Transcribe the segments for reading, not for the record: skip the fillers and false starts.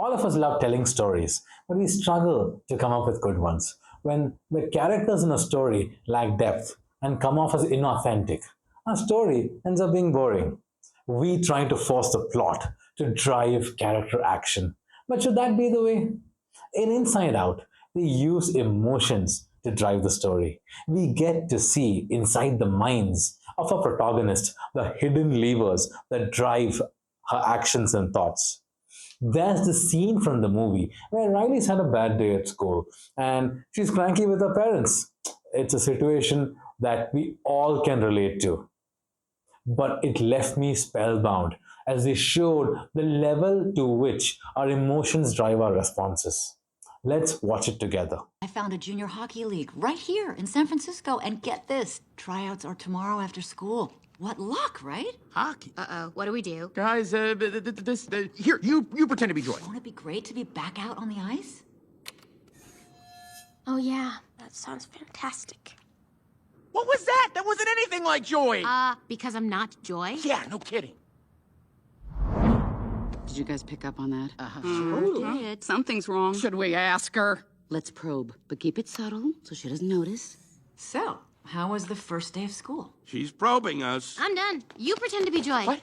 All of us love telling stories, but we struggle to come up with good ones. When the characters in a story lack depth and come off as inauthentic, our story ends up being boring. We try to force the plot to drive character action. But should that be the way? In Inside Out, they use emotions to drive the story. We get to see inside the minds of our protagonist the hidden levers that drive her actions and thoughts. There's the scene from the movie where Riley's had a bad day at school and she's cranky with her parents. It's a situation that we all can relate to, but it left me spellbound as they showed the level to which our emotions drive our responses. Let's watch it together. I found a junior hockey league right here in San Francisco, and get this, tryouts are tomorrow after school. What luck, right? Hockey? Uh-oh, what do we do? Guys, here, you pretend to be Joy. Won't it be great to be back out on the ice? Oh yeah, that sounds fantastic. What was that? That wasn't anything like Joy. Because I'm not Joy? Yeah, no kidding. Did you guys pick up on that? Sure did. Something's wrong. Should we ask her? Let's probe, but keep it subtle so she doesn't notice. So, how was the first day of school? She's probing us. I'm done. You pretend to be Joy. What?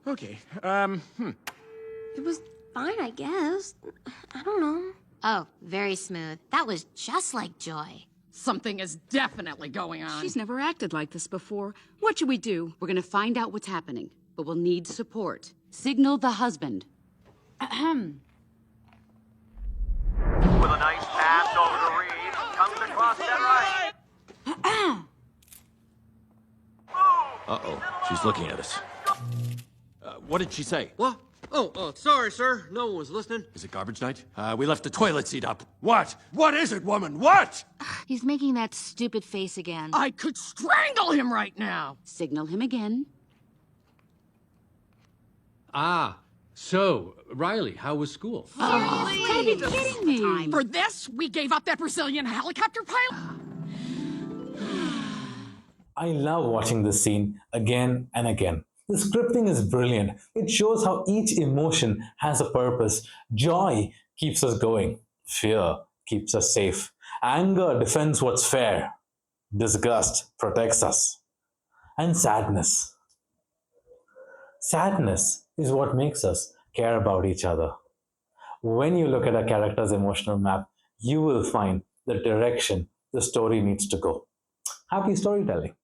Okay, It was fine, I guess. I don't know. Oh, very smooth. That was just like Joy. Something is definitely going on. She's never acted like this before. What should we do? We're gonna find out what's happening, but we'll need support. Signal the husband. With a nice pass over to Reed, comes across that right. Uh-oh, she's looking at us. What did she say? What? Oh, sorry, sir. No one was listening. Is it garbage night? We left the toilet seat up. What? What is it, woman? What? He's making that stupid face again. I could strangle him right now. Signal him again. So, Riley, how was school? You gotta be kidding me. For this, we gave up that Brazilian helicopter pilot. I love watching this scene again and again. The scripting is brilliant. It shows how each emotion has a purpose. Joy keeps us going. Fear keeps us safe. Anger defends what's fair. Disgust protects us. And sadness. Sadness is what makes us care about each other. When you look at a character's emotional map, you will find the direction the story needs to go. Happy storytelling.